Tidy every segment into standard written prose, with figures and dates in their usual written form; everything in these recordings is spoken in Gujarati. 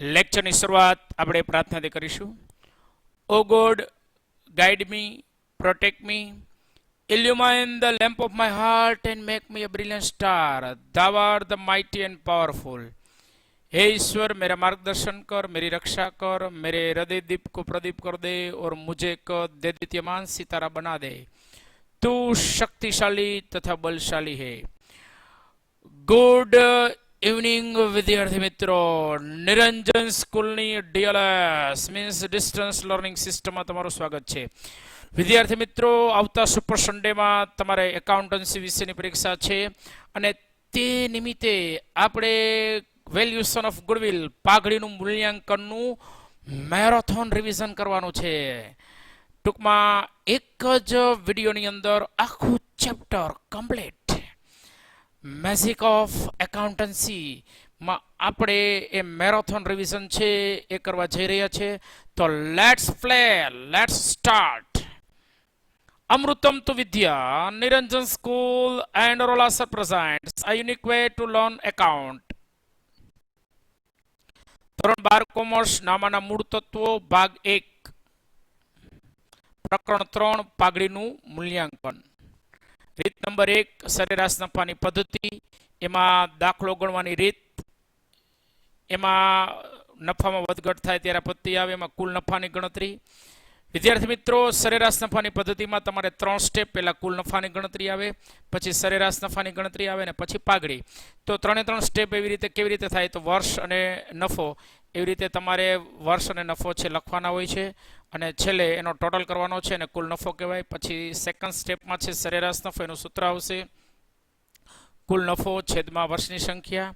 લેક્ચરની શરૂઆત આપણે પ્રાર્થનાથી કરીશું. O God, guide me, protect me, illumine the lamp of my heart and make me a brilliant star. Thou art the mighty and powerful. हे ईश्वर, मेरा मार्गदर्शन कर, मेरी रक्षा कर, मेरे हृदय दीप को प्रदीप कर दे और मुझे एक देदीप्यमान सितारा बना दे. तू शक्तिशाली तथा बलशाली है. ગુડ ઇવનિંગ વિદ્યાર્થી મિત્રો. નિરંજન સ્કૂલની ડીએલએસ મીન્સ ડિસ્ટન્સ લર્નિંગ સિસ્ટમમાં તમારું સ્વાગત છે. વિદ્યાર્થી મિત્રો, આવતા સુપર સન્ડેમાં તમારે એકાઉન્ટન્સી વિશેની પરીક્ષા છે અને તે નિમિત્તે આપણે વેલ્યુએશન ઓફ ગુડવિલ પાઘડીનું મૂલ્યાંકનનું મેરેથોન રિવિઝન કરવાનું છે. ટૂંકમાં એક જ વિડીયોની અંદર આખું chapter complete magic of accountancy માં આપણે એ મેરેથોન રિવિઝન છે એ કરવા જઈ રહ્યા છે. તો લેટ્સ પ્લે, લેટ્સ સ્ટાર્ટ. અમૃતમ તુ વિદ્યા, નિરંજન સ્કૂલ એન્ડ રોલાસર presents a unique way to learn account. ધોરણ 12 કોમર્સ નામાના મૂળ તત્વો ભાગ 1 પ્રકરણ 3 પાઘડીનું મૂલ્યાંકન. રીત નંબર 1 સરેરાશ નફાની પદ્ધતિ. એમાં દાખલો ગણવાની રીત, એમાં નફામાં વધઘટ થાય ત્યારે આપત્તિ આવે, એમાં કુલ નફાની ગણતરી. વિદ્યાર્થી મિત્રો, સરેરાશ નફાની પદ્ધતિમાં તમારે 3 સ્ટેપ. પહેલા કુલ નફાની ગણતરી આવે, પછી સરેરાશ નફાની ગણતરી આવે અને પછી પાઘડી. તો 3 સ્ટેપ કેવી રીતે થાય? તો વર્ષ અને નફો એવી રીતે તમારે વર્ષ અને નફો છે લખવાના હોય છે અને છેલ્લે એનો ટોટલ કરવાનો છે અને કુલ નફો કહેવાય. પછી સેકન્ડ સ્ટેપમાં છે સરેરાશ નફો, એનું સૂત્ર આવશે કુલ નફો છેદમાં વર્ષની સંખ્યા.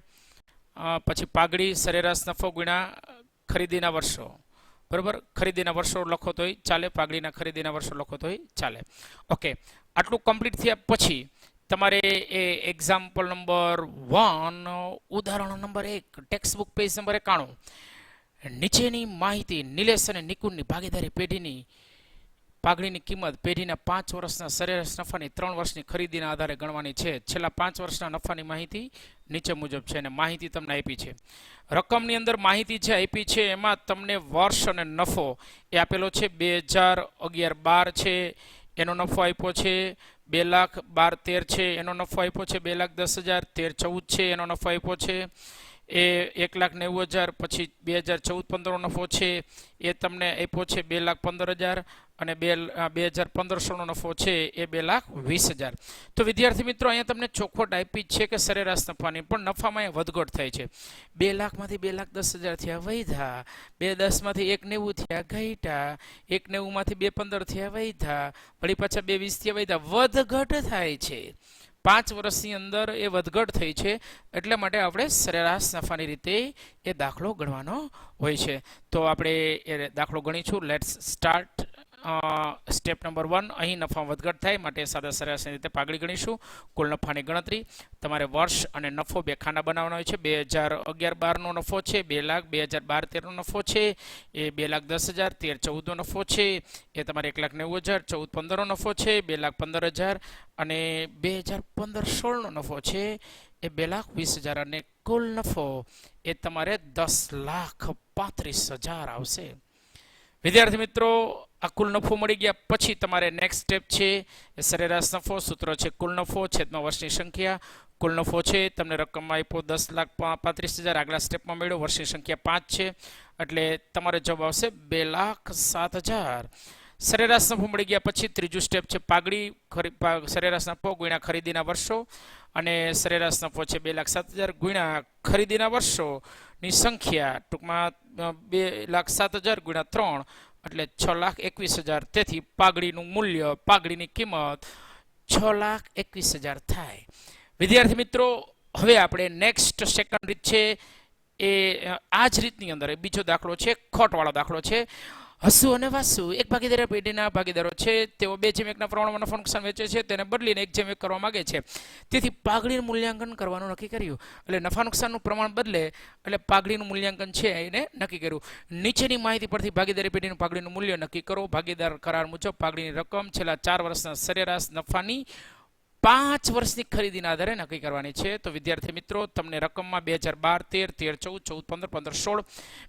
પછી પાઘડી સરેરાશ નફો ગુણ્યા ખરીદીના વર્ષો. બરાબર, ખરીદીના વર્ષો લખો તોય ચાલે, પાઘડીના ખરીદીના વર્ષો લખો તોય ચાલે. ઓકે, આટલું કમ્પ્લીટ થયા પછી તમારે એ એક્ઝામ્પલ નંબર 1 ઉદાહરણ number 1 text book page number 91 નીચેની માહિતી નિલેશ અને નિકુંજની ભાગીદારી પેઢીની પાઘડીની કિંમત પેઢીના 5 વર્ષના સરેરાશ નફાની 3 વર્ષની ખરીદીના આધારે ગણવાની છે. છેલ્લા 5 વર્ષના નફાની માહિતી નીચે મુજબ છે અને માહિતી તમને આપી છે. રકમની અંદર માહિતી જે આપી છે એમાં તમને વર્ષ અને નફો એ આપેલો છે 2011-12 છે એનો નફો આપ્યો છે, 2,12,13 છે એનો નફો આપ્યો છે, 2,10,000 13,14 છે એનો નફો આપ્યો છે, એ 1,90,000 પછી 2014-15 નફો છે એ તમને આપ્યો છે 2,15,000 અને 2,015 નફો છે એ 2,20,000. તો વિદ્યાર્થી મિત્રો, અહીંયા તમને ચોખવટ આપી જ છે કે સરેરાશ નફાની, પણ નફામાં વધઘટ થાય છે. 2 લાખમાંથી 2,10,000 થયા વૈધા, 2,10માંથી 1,90 થયા ઘટ્યા, 1,90માંથી 2,15 થયા વૈધા, વળી પાછા 2,20 થયા વૈધા. વધઘટ થાય છે 5 વર્ષની અંદર, એ વધઘટ થઈ છે. એટલા માટે આપણે સરેરાશ નફાની રીતે એ દાખલો ગણવાનો હોય છે. તો આપણે એ દાખલો ગણીશું. Let's start. સ્ટેપ નંબર 1, અહીં નફામાં વધઘટ થાય માટે સાદા સરેરાશની રીતે પાઘડી ગણીશું. કુલ નફાની ગણતરી તમારે વર્ષ અને નફો બે ખાના બનાવવાનો હોય છે. 2011-12 નો નફો છે 2 લાખ, 2012-13 નો નફો છે એ 2,10,000, 13-14 નો નફો છે એ તમારે 1,90,000, 14-15 નો નફો છે 2,15,000 અને 2015-16 નો નફો છે એ 2,20,000 અને કુલ નફો એ તમારે 10,35,000 આવશે. વિદ્યાર્થી મિત્રો, આ કુલ નફો મળી ગયા પછી તમારે નેક્સ્ટ સ્ટેપ છે એ સરેરાશ નફો. સૂત્ર છે કુલ નફો છેદમાં વર્ષની સંખ્યા. કુલ નફો છે તમને રકમમાં આપ્યો 10,35,000, આગલા સ્ટેપમાં મળ્યો, વર્ષની સંખ્યા 5 છે એટલે તમારે જવાબ આવશે 2,07,000. સરેરાશ નફો મળી ગયા પછી ત્રીજું સ્ટેપ છે પાઘડી. સરેરાશ નફો ગુણ્યા ખરીદીના વર્ષો અને સરેરાશ નફો છે 2,07,000 ગુણ્યા ખરીદીના વર્ષોની સંખ્યા. ટૂંકમાં 2,07,000 ગુણ્યા 3 એટલે 6,21,000. તેથી પાઘડીનું મૂલ્ય, પાઘડીની કિંમત 6,21,000 થાય. વિદ્યાર્થી મિત્રો, હવે આપણે નેક્સ્ટ સેકન્ડ રીત છે એ આ જ રીતની અંદર બીજો દાખલો છે, ખોટવાળો દાખલો છે. હસુ અને વાસુ એક ભાગીદાર પેઢીના ભાગીદારો છે. તેઓ 2:1 પ્રમાણમાં નફો નુકસાન વેચે છે, તેને બદલીને 1:1 કરવા માંગે છે. તેથી પાઘડીનું મૂલ્યાંકન કરવાનું નક્કી કર્યું. એટલે નફા નુકસાનનું પ્રમાણ બદલે એટલે પાઘડીનું મૂલ્યાંકન છે એને નક્કી કર્યું. નીચેની માહિતી પરથી ભાગીદારી પેઢીનું પાઘડીનું મૂલ્ય નક્કી કરો. ભાગીદાર કરાર મુજબ પાઘડીની રકમ છેલ્લા 4 વર્ષના સરેરાશ નફાની 5 વર્ષની ખરીદીના આધારે નક્કી કરવાની છે. તો વિદ્યાર્થી મિત્રો તમને રકમમાં 2012, 13, 14, 15, 16,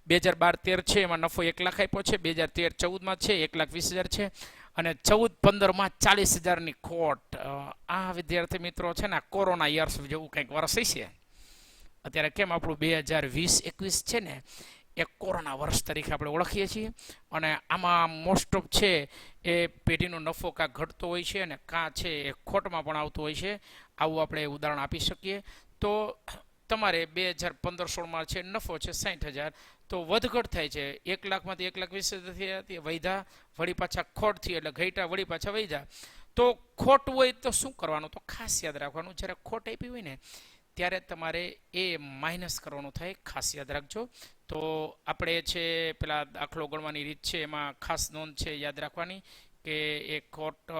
2012, 13 છે એમાં નફો 1 લાખ આપ્યો છે. 2013, 14માં છે 1,20,000 છે અને 14, 15માં 40,000ની ખોટ. આ વિદ્યાર્થી મિત્રો છે ને કોરોના યર્સ જેવું કંઈક વર્ષ છે. અત્યારે કેમ આપણું 2020-21 છે ને એ કોરોના વર્ષ તરીકે આપણે ઓળખીએ છીએ અને આમાં મોસ્ટ ઓફ છે એ પેઢીનો નફો કાં ઘટતો હોય છે અને કાં છે એ ખોટમાં પણ આવતું હોય છે. આવું આપણે ઉદાહરણ આપી શકીએ. તો તમારે 2015-16માં છે નફો છે 60,000, તો વધઘટ થાય છે. 1 લાખમાંથી 1,20,000 વૈધા, વળી પાછા ખોટ થઈ એટલે ઘટ્યા, વળી પાછા વૈધા. તો ખોટ હોય તો શું કરવાનું? તો ખાસ યાદ રાખવાનું, જ્યારે ખોટ આપી હોય ને ત્યારે તમારે એ માઇનસ કરવાનું થાય, ખાસ યાદ રાખજો. તો આપણે છે પેલા દાખલો ગણવાની રીત છે એમાં ખાસ નોંધ છે યાદ રાખવાની કે એ ખોટ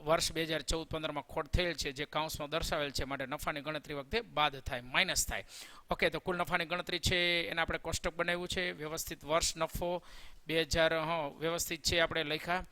વર્ષ 2014-15માં ખોટ થયેલ છે જે કાઉન્સમાં દર્શાવેલ છે, માટે નફાની ગણતરી વખતે બાદ થાય, માઇનસ થાય. ઓકે, તો કુલ નફાની ગણતરી છે એને આપણે કોષ્ટક બનાવ્યું છે. વ્યવસ્થિત વર્ષ નફો 2000 વ્યવસ્થિત છે આપણે લખ્યા.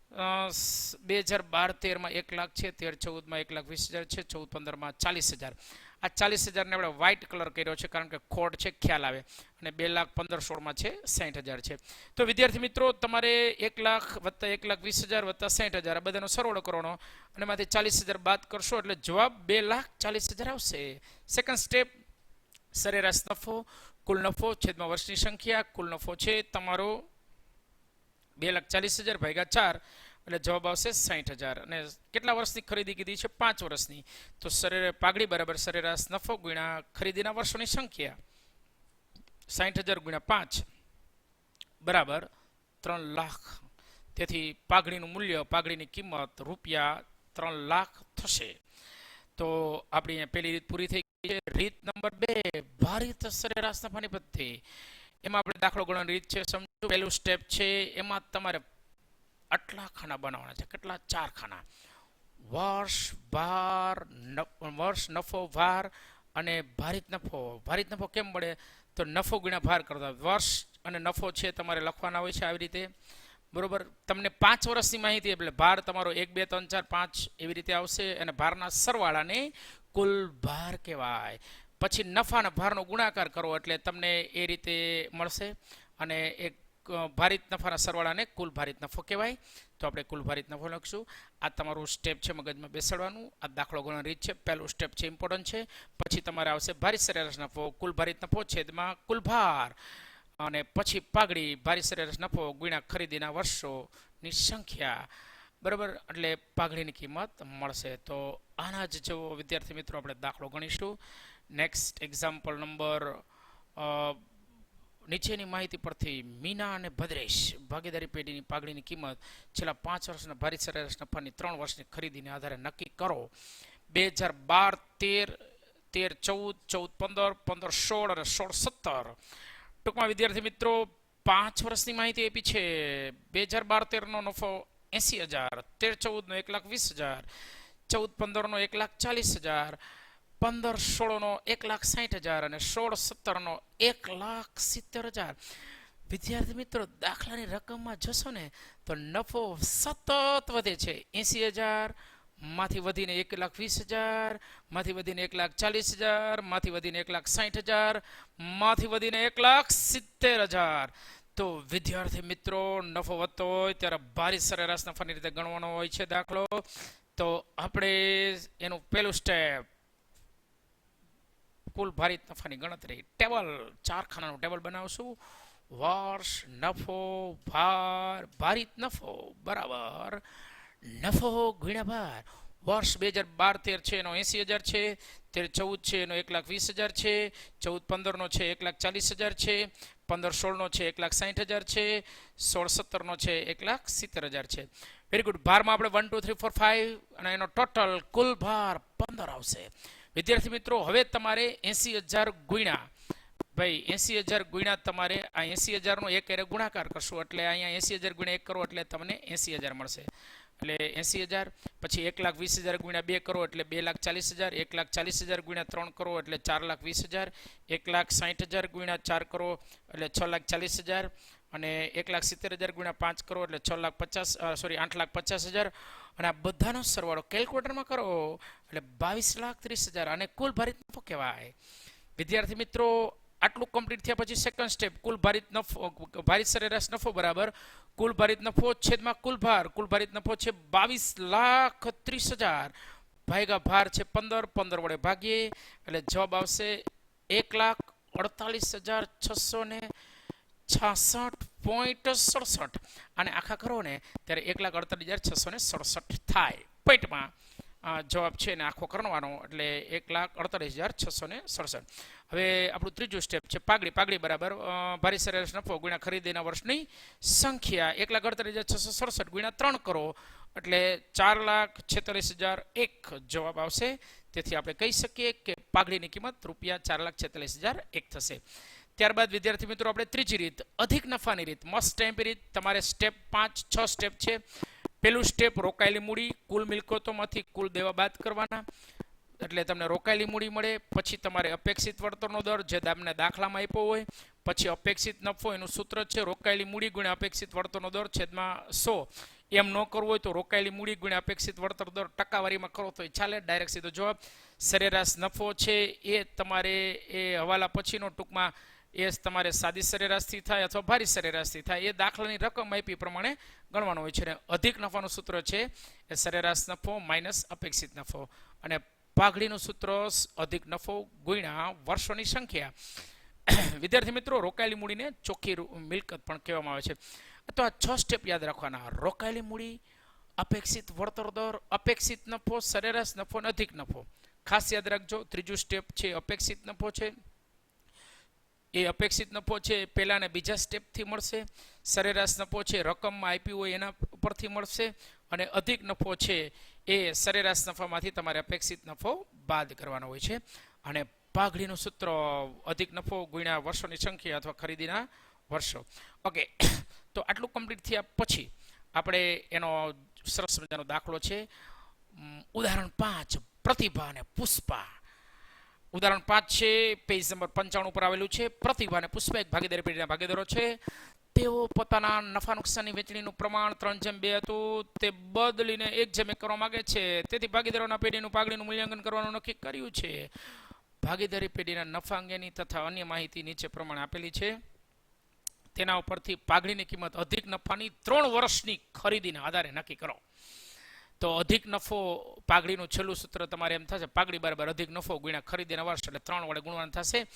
2012-13માં 1 લાખ છે, 13-14માં 1,20,000 છે, 14-15માં 40,000. આ 40,000ને આપણે વ્હાઇટ કલર કર્યો છે કારણ કે ખોટ છે ખ્યાલ આવે. અને 2,15,16માં છે 60,000 છે. તો વિદ્યાર્થી મિત્રો તમારે 1 લાખ વત્તા 1,20,000 વત્તા 60,000 આ બધાનો સરવાળો કરવાનો અને એમાંથી 40,000 બાદ કરશો એટલે જવાબ 2,40,000 આવશે. સેકન્ડ સ્ટેપ, સરેરાશ નફો, કુલ નફો છેદમાં વર્ષની સંખ્યા. કુલ નફો છે તમારો 2,40,000 ભાગ્યા 4 એટલે જવાબ આવશે 60,000. અને કેટલા વર્ષની ખરીદી કીધી છે? 5 વર્ષની. તો પાઘડી બરાબર સરેરાશ નફો ગુણ્યા ખરીદીના વર્ષોની સંખ્યા. 60,000 ગુણ્યા 5 બરાબર 3 લાખ. તેથી પાઘડીનું મૂલ્ય, પાઘડીની કિંમત રૂપિયા 3 લાખ થશે. તો આપણી પહેલી રીત પૂરી થઈ ગઈ છે. રીત નંબર 2, ભારિત સરેરાશ નફાની પદ્ધતિ. એમાં આપણે દાખલો ગણવાની રીત છે, સમજો. પહેલું સ્ટેપ છે એમાં તમારે આટલા ખાના બનાવવાના છે. કેટલા? 4 ખાના. વર્ષ, નફો, ભાર અને ભારિત નફો. ભારિત નફો કેમ મળે? તો નફો ગુણ્યા ભાર કરતા. વર્ષ અને નફો છે તમારે લખવાના હોય છે આવી રીતે, બરોબર. તમને 5 વર્ષની માહિતી એટલે ભાર તમારો 1, 2, 3, 4, 5 એવી રીતે આવશે અને ભારના સરવાળાને કુલ ભાર કહેવાય. પછી નફા અને ભારનો ગુણાકાર કરો એટલે તમને એ રીતે મળશે અને એક ભારિત નફાના સરવાળાને કુલ ભારિત નફો કહેવાય. તો આપણે કુલ ભારિત નફો લખશું. આ તમારું સ્ટેપ છે મગજમાં બેસાડવાનું. આ દાખલો ગણવાની રીત છે. પહેલું સ્ટેપ છે ઇમ્પોર્ટન્ટ છે. પછી તમારે આવશે ભારિત સરેરાશ નફો, કુલ ભારિત નફો છેદમાં કુલ ભાર અને પછી પાઘડી ભારિત સરેરાશ નફો ગુણ્યા ખરીદીના વર્ષોની સંખ્યા, બરાબર. એટલે પાઘડીની કિંમત મળશે. તો આના જ જેવો વિદ્યાર્થી મિત્રો આપણે દાખલો ગણીશું. નેક્સ્ટ એક્ઝામ્પલ નંબર, નીચેની માહિતી પરથી મીના અને ભદ્રેશ ભાગીદારી પેઢીની પાઘડીની કિંમત છેલ્લા 5 વર્ષના ભારિત સરેરાશ નફાની 3 વર્ષની ખરીદીને આધારે નક્કી કરો. 2012, 13, 14, 15, 15, 16 અને 16, 17. ટૂંકમાં વિદ્યાર્થી મિત્રો 5 વર્ષની માહિતી આપી છે. 2012-13નો નફો 80,000, 13-14નો 1,20,000, 14-15નો 1,40,000, 15-16નો 1,60,000 અને 16-17નો 1,70,000. વિદ્યાર્થી મિત્રો દાખલાની રકમમાં જશો ને તો નફો સતત વધે છે. 80,000 માંથી વધીને 1,20,000, માંથી વધીને 1,40,000, માંથી વધીને 1,60,000, માંથી વધીને 1,70,000. તો વિદ્યાર્થી મિત્રો નફો વધતો હોય ત્યારે ભારિત સરેરાશ નફાની રીતે ગણવાનો હોય છે દાખલો. તો આપણે એનું પહેલું સ્ટેપ, કુલ ભારિત નફાની ગણતરી. ટેબલ, 4 ખાનાનું ટેબલ બનાવશું. વર્ષ, નફો, ભાર, ભારિત નફો બરાબર નફો ગુણ્યા ભાર. વર્ષ 2012-13 છે એનો 80,000 છે, 13-14 છે એનો 1,20,000 છે, 14-15નો છે 1,40,000 છે, 15-16નો છે 1,60,000 છે, 16-17નો છે 1,70,000 છે. Very good. ભારમાં આપણે 1, 2, 3, 4, 5 અને એનો ટોટલ કુલ ભાર 15 આવશે. વિદ્યાર્થી મિત્રો હવે તમારે 80,000 ગુણ્યા, ભાઈ 80,000 ગુણ્યા તમારે આ 80,000નો એક એરે ગુણાકાર કરશું એટલે અહીંયા 80,000 ગુણ્યા 1 કરો એટલે તમને 80,000 મળશે. એટલે 80,000 પછી 1,20,000 ગુણ્યા 2 કરો એટલે 2,40,000, 1,40,000 ગુણ્યા 3 કરો એટલે 4,20,000, 1,60,000 ગુણ્યા 4 કરો એટલે 6,40,000 અને 1,70,000 ગુણ્યા 5 કરો એટલે 8,50,000 અને આ બધાનો સરવાળો કેલ્ક્યુલેટરમાં કરો એટલે 22,30,000 અને કુલ ભારિત નફો કહેવાય. વિદ્યાર્થી મિત્રો આટલું કમ્પ્લીટ થયા પછી સેકન્ડ સ્ટેપ કુલ ભારિત સરેરાશ નફો બરાબર કુલ ભારિત નફો છેદમાં કુલ ભારિત નફો છે 22,30,000 ભાગ્યા ભાર છે 15 વડે ભાગીએ એટલે જવાબ આવશે 1,48,666.67 અને આખા કરો ને ત્યારે 1,48,667 થાય. પોઈન્ટમાં જવાબ છે ને આખો કરવાનો એટલે 1,48,667. હવે આપણું ત્રીજું સ્ટેપ છે પાઘડી બરાબર ભારિત સરેરાશ નફો ગુણ્યા ખરીદીના વર્ષની સંખ્યા 1,48,667 ગુણ્યા 3 કરો એટલે 4,46,001 જવાબ આવશે. તેથી આપણે કહી શકીએ કે પાઘડીની કિંમત ₹4,46,001 થશે. ત્યારબાદ વિદ્યાર્થી મિત્રો આપણે ત્રીજી રીત અધિક નફાની રીત મસ્ત ટાઈમ રીત. તમારે સ્ટેપ 5-6 સ્ટેપ છે. પેલું સ્ટેપ રોકાયેલી મૂડી કુલ મિલકતોમાંથી કુલ દેવા બાદ કરવાના એટલે તમને રોકાયેલી મૂડી મળે. પછી તમારે અપેક્ષિત વળતરનો દર જે તમને દાખલામાં આપ્યો હોય. પછી અપેક્ષિત નફો એનું સૂત્ર છે રોકાયેલી મૂડી ગુણ્યા અપેક્ષિત વળતરનો દર છેદમાં 100. એમ ન કરવું હોય તો રોકાયેલી મૂડી ગુણ્યા અપેક્ષિત વળતર દર ટકાવારીમાં કરો તો ચાલે. ડાયરેક્ટ સીધો જવાબ સરેરાશ નફો છે એ તમારે એ હવાલા પછીનો ટૂંકમાં એ તમારે સાદી સરેરાશથી થાય અથવા ભારી સરેરાશથી થાય એ દાખલાની રકમ આપી પ્રમાણે ગણવાનો હોય છે. અને અધિક નફાનું સૂત્ર છે એ સરેરાશ નફો માઇનસ અપેક્ષિત નફો અને પાઘડીનું સૂત્ર અધિક નફો ગુણ્યા વર્ષોની સંખ્યા. વિદ્યાર્થી મિત્રો રોકાયેલી મૂડીને ચોખ્ખી મિલકત પણ કહેવામાં આવે છે. તો આ 6 સ્ટેપ યાદ રાખવાના. રોકાયેલી મૂડી, અપેક્ષિત વળતર દર, અપેક્ષિત નફો, સરેરાશ નફો અને અધિક નફો. ખાસ યાદ રાખજો ત્રીજું સ્ટેપ છે અપેક્ષિત નફો છે. એ અપેક્ષિત નફો છે પહેલા અને બીજા સ્ટેપથી મળશે. સરેરાશ નફો છે રકમમાં આપ્યું હોય એના ઉપરથી મળશે અને અધિક નફો છે એ સરેરાશ નફામાંથી તમારે અપેક્ષિત નફો બાદ કરવાનો હોય છે. અને પાઘડીનું સૂત્ર અધિક નફો ગુણ્યા વર્ષોની સંખ્યા અથવા ખરીદીના વર્ષો. ઓકે, તો આટલું કમ્પ્લીટ થયા પછી આપણે એનો સરસ મજાનો દાખલો છે ઉદાહરણ 5 પ્રતિભા અને પુષ્પા. ઉદાહરણ 5 છે પેજ નંબર 55 પર આવેલું છે. પ્રતિભા અને પુષ્પા એક ભાગીદારી પેઢીના ભાગીદારો છે. તેઓ પોતાના નફા નુકસાનની વહેંચણીનું પ્રમાણ 3:2 હતું તે બદલીને 1:1 કરવા માંગે છે. તેથી ભાગીદારોના પેઢીનું પાઘડીનું મૂલ્યાંકન કરવાનું નક્કી કર્યું છે. ભાગીદારી પેઢીના નફા અંગેની તથા અન્ય માહિતી નીચે પ્રમાણે આપેલી છે. તેના ઉપરથી પાઘડીની કિંમત અધિક નફાની 3 વર્ષની ખરીદીના આધારે નક્કી કરો. તો અધિક નફો પાઘડીનું છેલ્લું સૂત્ર તમારે એમ થશે પાઘડી બરાબર અધિક નફો ગુણ્યા ખરીદીના વર્ષ એટલે 3 વડે ગુણવાનું થશે.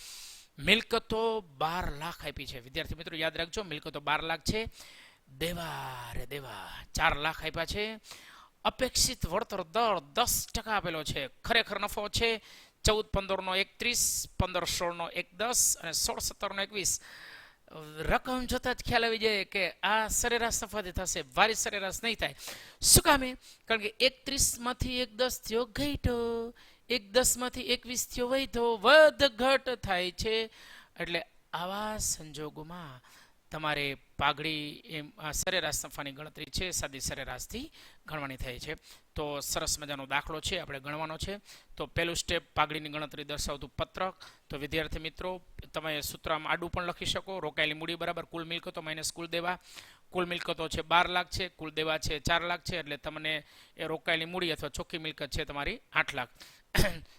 મિલકતો 12 લાખ આપી છે. વિદ્યાર્થી મિત્રો યાદ રાખજો મિલકતો 12 લાખ છે. દેવા 4 લાખ આપ્યા છે. અપેક્ષિત વળતર દર 10% આપેલો છે. ખરેખર નફો છે 14-15 નો 31, 15-16 નો 110 અને 16-17 નો 21. રકમ જોતા જ ખ્યાલ આવી જાય કે આ સરેરાશ નફાથી થશે, ભારી સરેરાશ નહીં થાય. શું કામે? કારણ કે 31 માંથી 110 થયો ઘટ્યો, 110 માંથી 21 થયો વધ્યો, વધ ઘટ થાય છે. એટલે આવા સંજોગોમાં તમારે પાઘડી એમ સરેરાશ નફાની ગણતરી છે સાદી સરેરાશથી ગણવાની થાય છે. તો સરસ મજાનો દાખલો છે આપણે ગણવાનો છે. તો પહેલું સ્ટેપ પાઘડીની ગણતરી દર્શાવતું પત્રક. તો વિદ્યાર્થી મિત્રો તમે સૂત્રમાં આડું પણ લખી શકો. રોકાયેલી મૂડી બરાબર કુલ મિલકતો માઇનસ કુલ દેવા. કુલ મિલકતો છે 12 લાખ છે, કુલ દેવા છે 4 લાખ છે. એટલે તમને એ રોકાયેલી મૂડી અથવા ચોખ્ખી મિલકત છે તમારી 8 લાખ.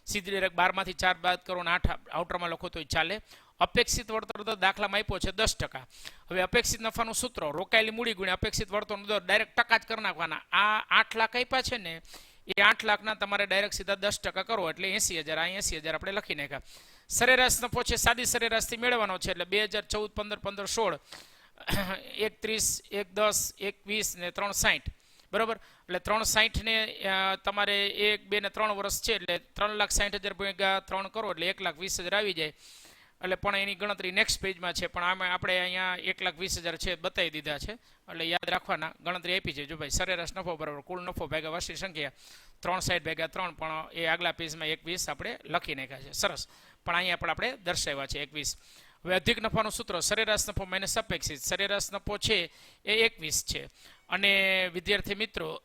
સીધી ડાયરેક્ટ 12 માંથી 4 બાદ કરો અને 8 આઉટરમાં લખો તો ચાલે. અપેક્ષિત વળતર દર દાખલામાં આપ્યો છે 10%. હવે અપેક્ષિત નફાનું સૂત્ર રોકાયેલી મૂડી ગુણ્યા અપેક્ષિત વળતરનો દર ડાયરેક્ટ ટકા જ કરી નાખવાના. આ 8 લાખ આપ્યા છે ને એ 8 લાખના તમારે ડાયરેક્ટ સીધા 10% કરો એટલે 80,000. આ 80,000 આપણે લખી નાખ્યા. સરેરાશ નફો છે સાદી સરેરાશથી મેળવવાનો છે એટલે 2014, 15, 15, 16, 31, 110, 21 ને 360 બરોબર. એટલે 360 ને તમારે 1, 2 ને 3 વર્ષ છે એટલે 3,60,000 ભેગા 3 કરો એટલે 1,20,000 આવી જાય. એટલે પણ એની ગણતરી નેક્સ્ટ પેજમાં છે, પણ આમાં આપણે અહીંયા 1,20,000 છે બતાવી દીધા છે. એટલે યાદ રાખવાના ગણતરી આપી છે. જો ભાઈ સરેરાશ નફો બરાબર કુલ નફો ભાગ્યા વર્ષની સંખ્યા 360 ભાગ્યા 3, પણ એ આગલા પેજમાં 21 આપણે લખી નાખ્યા છે. સરસ, પણ અહીંયા પણ આપણે દર્શાવ્યા છે 21. હવે અધિક નફાનું સૂત્ર સરેરાશ નફો માઇનસ અપેક્ષિત. સરેરાશ નફો છે એ 21 છે. અને વિદ્યાર્થી મિત્રો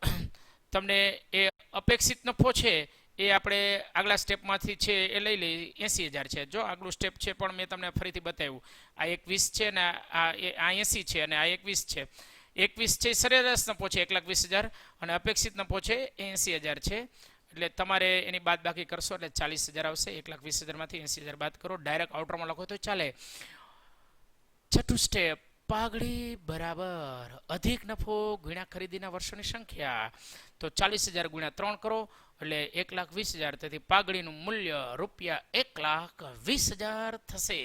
તમને એ અપેક્ષિત નફો છે એ આપણે આગલા સ્ટેપમાંથી છે એ લઈ લઈ 80,000 છે. જો આગલું સ્ટેપ છે પણ મેં તમને ફરીથી બતાવ્યું. આ 21 છે ને આ 80 છે અને આ 21 છે. 21 છે સરેરાશ નફો છે 1,20,000 અને અપેક્ષિત નફો છે 80,000 છે. એટલે તમારે એની બાદ બાકી કરશો એટલે 40,000 આવશે. 1,20,000 માંથી 80,000 બાદ કરો. ડાયરેક્ટ આઉટરમાં લખો તો ચાલે. છઠ્ઠું સ્ટેપ, પાઘડી બરાબર અધિક નફો ગુણ્યા ખરીદીના વર્ષોની સંખ્યા. તો 40,000 ગુણ્યા 3 કરો એટલે 1,20,000. તેથી પાઘડીનું મૂલ્ય ₹1,20,000 થશે.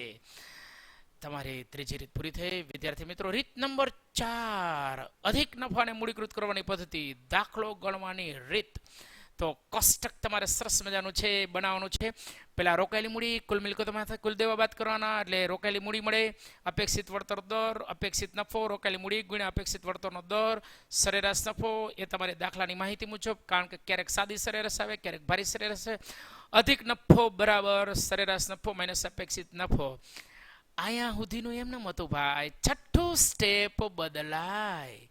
તમારી ત્રીજી રીત પૂરી થઈ. વિદ્યાર્થી મિત્રો, રીત નંબર 4, અધિક નફાને મૂડીકૃત કરવાની પદ્ધતિ, દાખલો ગણવાની રીત. તો કોષ્ટક તમારે સરસ મજાનું છે બનાવવાનું છે. પેલા રોકાયેલી મૂડી કુલ મિલકતોમાંથી કુલ દેવા બાદ કરવાના એટલે રોકાયેલી મૂડી મળે, અપેક્ષિત વળતર દર, અપેક્ષિત નફો, રોકાયેલી મૂડી ગુણ્યા અપેક્ષિત વળતરનો દર, સરેરાશ નફો. એ તમારે દાખલાની માહિતી મુજબ, કારણ કે ક્યારેક સાદી સરેરાશ આવે, ક્યારેક ભારી સરેરાશ આવે. અધિક નફો બરાબર સરેરાશ નફો માઇનસ અપેક્ષિત નફો. અહીંયા સુધીનું એમ ન હતું ભાઈ. છઠ્ઠું સ્ટેપ બદલાય.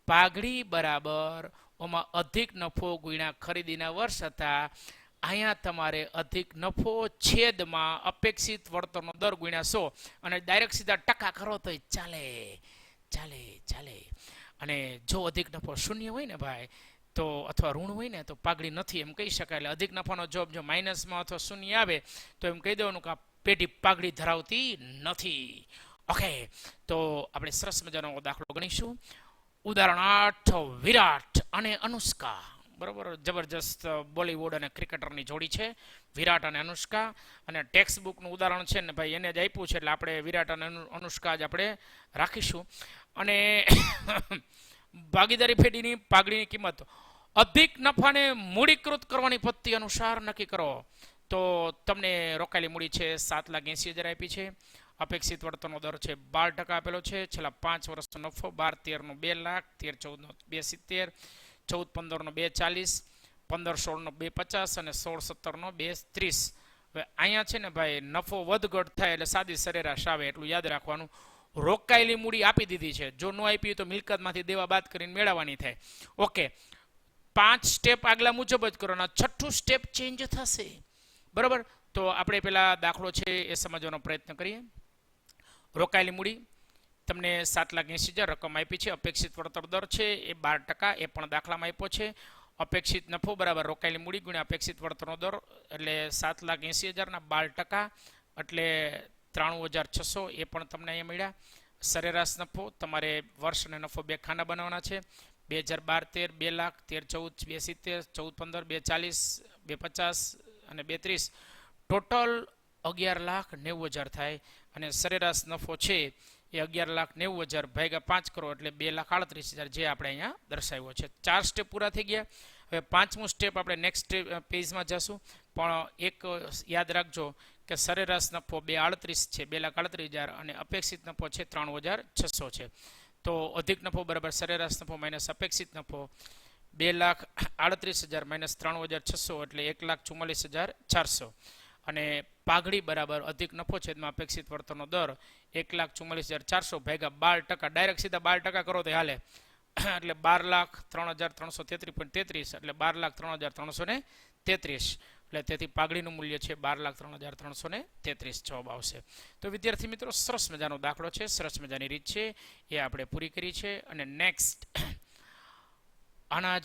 પાઘડી બરાબર ઓમાં અધિક નફો ગુણ્યા ખરીદીના વર્ષ હતા. અહીંયા તમારે અધિક નફો છેદમાં અપેક્ષિત વળતરનો દર ગુણ્યા 100 અને ડાયરેક્ટ સીધા ટકા કરો તો ચાલે ચાલે ચાલે. અને જો અધિક નફો શૂન્ય હોય ને ભાઈ તો અથવા ઋણ હોય ને તો પાઘડી નથી એમ કહી શકાય. એટલે અધિક નફાનો જવાબ જો માઇનસમાં અથવા શૂન્ય આવે તો એમ કહી દેવાનું કે આ પેઢી પાઘડી ધરાવતી નથી. ઓકે, તો આપણે સરસ મજાનો દાખલો ગણીશું. ઉદાહરણ 8, વિરાટ અને અનુષ્કા. બરાબર, જબરજસ્ત બોલીવુડ અને ક્રિકેટરની જોડી છે વિરાટ અને અનુષ્કા. અને ટેક્સ્ટ બુકનું ઉદાહરણ છે ને ભાઈ એને જ આપ્યું છે એટલે આપણે વિરાટ અને અનુષ્કા જ આપણે રાખીશું. અને ભાગીદારી પેઢીની પાઘડીની કિંમત અધિક નફાને મૂડીકૃત કરવાની પદ્ધતિ અનુસાર નક્કી કરો. તો તમને રોકાયેલી મૂડી છે 7,80,000 આપી છે. અપેક્ષિત વળતરનો દર છે 12% આપેલો છે. છેલ્લા 5 વર્ષનો નફો 12-13 નો 2 લાખ, 13-14 નો 270, 14-15 નો 240, 15-16 નો 250 અને 16-17 નો 230. હવે અહીંયા છે ને ભાઈ નફો વધઘટ થાય એટલે સાદી સરેરાશ આવે એટલું યાદ રાખવાનું. રોકાયેલી મૂડી આપી દીધી છે, જો ન આપી તો મિલકતમાંથી દેવા બાદ કરીને મેળવવાની થાય. ઓકે, 5 સ્ટેપ આગલા મુજબ જ કરવાના. છઠ્ઠું સ્ટેપ ચેન્જ થશે. બરાબર, તો આપણે પેલા દાખલો છે એ સમજવાનો પ્રયત્ન કરીએ. રોકાયેલી મૂડી તમને 7,80,000 રકમ આપી છે. અપેક્ષિત વળતર દર છે એ 12%, એ પણ દાખલામાં આપ્યો છે. અપેક્ષિત નફો બરાબર રોકાયેલી મૂડી ગુણ્યા અપેક્ષિત વળતરનો દર એટલે 7,80,000 ના 12% એટલે 93,600, એ પણ તમને અહીંયા મળ્યા. સરેરાશ નફો તમારે વર્ષ અને નફો બે ખાના બનાવવાના છે. 2012-13 2 લાખ, 13-14 270, 14-15 240, 250 અને 230, ટોટલ 11,90,000 થાય. અને સરેરાશ નફો છે એ 11,90,000 ભાગ્યા 5 કરો એટલે 2,38,000 જે આપણે અહીંયા દર્શાવ્યો છે. 4 સ્ટેપ પૂરા થઈ ગયા. હવે 5મું સ્ટેપ આપણે નેક્સ્ટ પેજમાં જશું. પણ એક યાદ રાખજો કે સરેરાશ નફો 238 છે, 2,38,000 અને અપેક્ષિત નફો છે 93,600 છે. તો અધિક નફો બરાબર સરેરાશ નફો માઇનસ અપેક્ષિત નફો 2,38,000 માઇનસ 93,600 એટલે 1,44,400. અને પાઘડી બરાબર અધિક નફો છેદમાં અપેક્ષિત વળતરનો દર 1,44,400 ભાગ્યા 12%. ડાયરેક્ટ સીધા 12% કરો તો હાલે એટલે 12,03,333.33 એટલે 12,03,333. એટલે તેથી પાઘડીનું મૂલ્ય છે 12,03,333 જવાબ આવશે. તો વિદ્યાર્થી મિત્રો, સરસ મજાનો દાખલો છે, સરસ મજાની રીત છે, એ આપણે પૂરી કરી છે. અને નેક્સ્ટ આના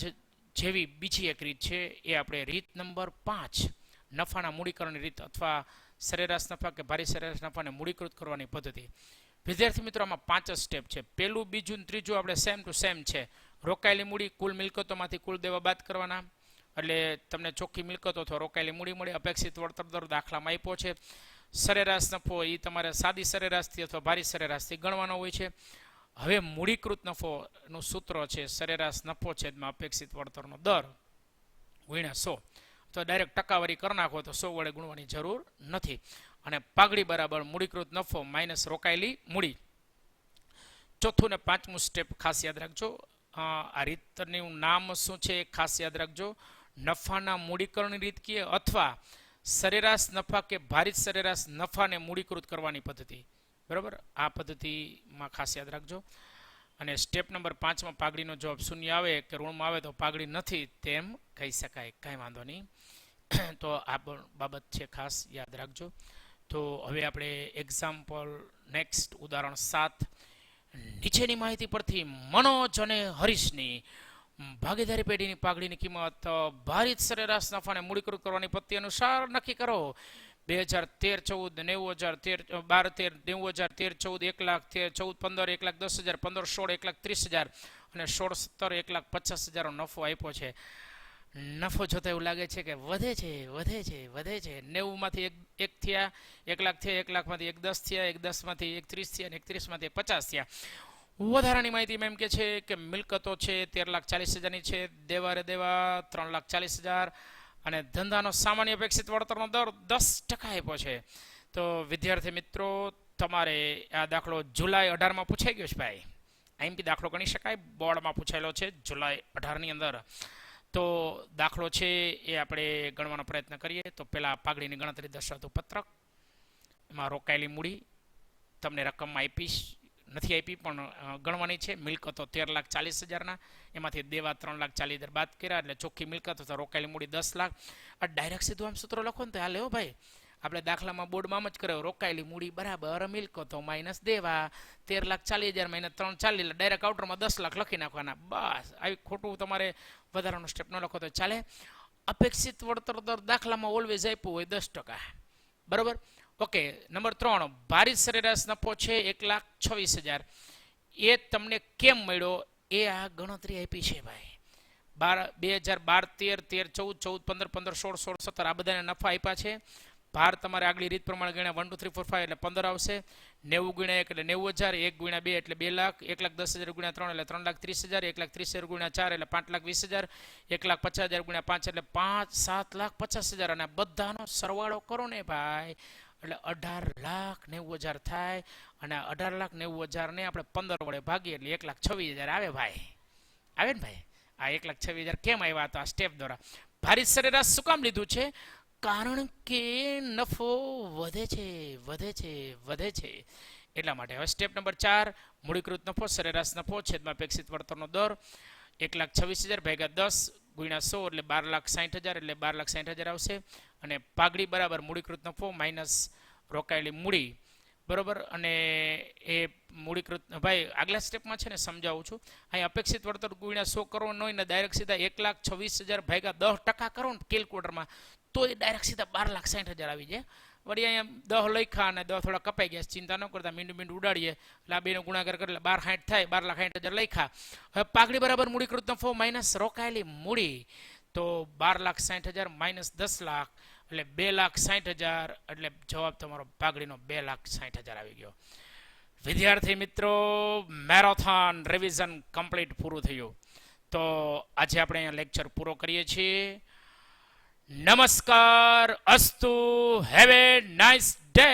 જેવી બીજી એક રીત છે એ આપણે રીત નંબર 5, નફાના મૂડીકરણની રીત અથવા સરેરાશ નફા કે ભારી સરેરાશ નફાને મૂડીકૃત કરવાની પદ્ધતિ. વિદ્યાર્થી મિત્રો, આમાં 5 જ સ્ટેપ છે. પહેલું, બીજું અને ત્રીજું આપણે સેમ ટુ સેમ છે. રોકાયેલી મૂડી કુલ મિલકતોમાંથી કુલ દેવા બાદ કરવાના એટલે તમને ચોખ્ખી મિલકતો અથવા રોકાયેલી મૂડી મળે. અપેક્ષિત વળતર દર દાખલામાં આપ્યો છે. સરેરાશ નફો એ તમારે સાદી સરેરાશથી અથવા ભારી સરેરાશથી ગણવાનો હોય છે. હવે મૂડીકૃત નફોનું સૂત્ર છે સરેરાશ નફો છેદમાં અપેક્ષિત વળતરનો દર ગુણ્યા 100. તો ડાયરેક્ટ ટકાવારી કરી નાખો તો 100 વડે ગુણવાની જરૂર નથી. અને પાઘડી બરાબર મૂડીકૃત નફો માઇનસ રોકાયેલી મૂડી. ચોથું ને 5મું સ્ટેપ ખાસ યાદ રાખજો. આ રીતનું નામ શું છે ખાસ યાદ રાખજો. નફાના મૂડીકરણની રીત કહે અથવા સરેરાશ નફા કે ભારિત સરેરાશ નફાને મૂડીકૃત કરવાની પદ્ધતિ. બરાબર, આ પદ્ધતિમાં ખાસ યાદ રાખજો. અને સ્ટેપ નંબર 5માં પાઘડીનો જવાબ શૂન્ય આવે કે ઋણમાં આવે તો પાઘડી નથી તેમ કહી શકાય, કાંઈ વાંધો નહીં. તો આ બાબત છે ખાસ યાદ રાખજો. તો હવે આપણે એક્ઝામ્પલ નેક્સ્ટ ઉદાહરણ 7 નીચેની માહિતી પરથી મનોજ અને હરીશની ભાગીદારી પેઢીની પાઘડીની કિંમત ભારિત સરેરાશ નફાને મૂડીકૃત કરવાની પદ્ધતિ અનુસાર નક્કી કરો. 2013-14 90,000 13 12 13 14 1 લાખ 13 14 15 1 લાખ 10 હજાર 15 16 1 લાખ 30 હજાર અને 16 17 1 લાખ 50 હજારનો નફો આપ્યો છે. નફો જોતા એવું લાગે છે કે વધે છે 90 માંથી એક થયા 1 લાખ થયા 1 લાખમાંથી 1 10 થયા 1 10 માંથી 1 30 થયા અને 1 30 માંથી 50 થયા. વધારાની માહિતીમાં એમ કે છે કે મિલકતો છે 13,40,000ની છે, દેવા 3,40,000 અને ધંધાનો સામાન્ય અપેક્ષિત વળતરનો દર 10% આપ્યો છે. તો વિદ્યાર્થી મિત્રો, તમારે આ દાખલો જુલાઈ 18માં પૂછાઈ ગયો છે ભાઈ. અહીંથી દાખલો ગણી શકાય, બોર્ડમાં પૂછાયેલો છે જુલાઈ 18ની અંદર. તો દાખલો છે એ આપણે ગણવાનો પ્રયત્ન કરીએ. તો પહેલાં પાઘડીની ગણતરી દર્શાવતું પત્રક, એમાં રોકાયેલી મૂડી તમને રકમ આપીશ, નથી આપી પણ ગણવાની છે. મિલકતો 13,40,000ના, એમાંથી દેવા 3,40,000 બાદ કર્યા એટલે ચોખ્ખી મિલકત અથવા રોકાયેલી મૂડી 10 લાખ. આ ડાયરેક્ટ સીધું આમ સૂત્ર લખો ને તો હાલે હો ભાઈ. આપણે દાખલામાં બોર્ડમાં જ કર્યો, રોકાયેલી મૂડી બરાબર મિલકતો માઇનસ દેવા 13,40,000 માઇનસ 3,40,000, ડાયરેક્ટ આઉટરમાં 10 લાખ લખી નાખવાના. બસ આવી ખોટું તમારે વધારાનો સ્ટેપ ન લખો તો ચાલે. અપેક્ષિત વળતર દર દાખલામાં ઓલવેઝ આપ્યું હોય 10%, બરાબર. ઓકે, નંબર 3, ભારિત સરેરાશ નફો છે 1,26,000. એ તમને કેમ મળ્યો એ આ ગણતરી આપી છે ભાઈ. 2012 13 14 14 15 15 16 17 આ બધાને નફા આપ્યા છે. ભાર તમારે આગલી રીત પ્રમાણે ગણ્યા 1 2 3 4 5 એટલે 15 આવશે. 90 ગુણ્યા 1 એટલે 90,000, 1 ગુણ્યા 2 એટલે 2 લાખ, 1,10,000 ગુણ્યા 3 એટલે 3,30,000, 1,30,000 ગુણ્યા 4 એટલે 5,20,000, 1,50,000 ગુણ્યા 5 એટલે 7,50,000 અને બધાનો સરવાળો કરો ને ભાઈ એટલે 18,90,000 થાય. અને 18,90,000 ને આપણે 15 વડે ભાગીએ એટલે 1,26,000 આવે ભાઈ. આવે ને ભાઈ? આ 1,26,000 કેમ આવ્યા? તો આ સ્ટેપ દ્વારા ભારિત સરેરાશ શું કામ લીધું છે? કારણ કે નફો વધે છે એટલા માટે. હવે સ્ટેપ નંબર 4, મૂડીકૃત નફો સરેરાશ નફો છેદમાં અપેક્ષિત વળતરનો દર 1,26,000 ભાગ્યા 10 ગુણ્યા 100 એટલે 12,60,000 એટલે 12,60,000 આવશે. અને પાઘડી બરાબર મૂડીકૃત નફો માઇનસ રોકાયેલી મૂડી, બરોબર. અને એ મૂડીકૃત ભાઈ આગલા સ્ટેપમાં છે ને સમજાવું છું. અહીં અપેક્ષિત વળતર ગુણ્યા 100 કરો ન હોય ને ડાયરેક્ટ સીધા 1,26,000 ભાગ્યા 10% કરો ને કેલ્ક્યુલેટરમાં તો એ ડાયરેક્ટ સીધા 12,60,000 આવી જાય. વળી અહીંયા 10 લખ્યા અને 10 થોડા કપાઈ ગયા, ચિંતા ન કરતા, મીંડું ઉડાડીએ એટલે આ બેનો ગુણાકાર કરે એટલે 12,60 થાય. 12,60,000 લખ્યા. હવે પાઘડી બરાબર મૂડીકૃત નફો માઇનસ રોકાયેલી મૂડી, તો 12,60,000 માઇનસ 10 લાખ એટલે 2,60,000 એટલે જવાબ તમારો પાઘડીનો 2,60,000 આવી ગયો. વિદ્યાર્થી મિત્રો, મેરેથોન રિવિઝન કમ્પ્લીટ પૂરું થયું. તો આજે આપણે અહીંયા લેક્ચર પૂરો કરીએ છીએ. નમસ્કાર, અસ્તુ, હેવ એ નાઇસ ડે.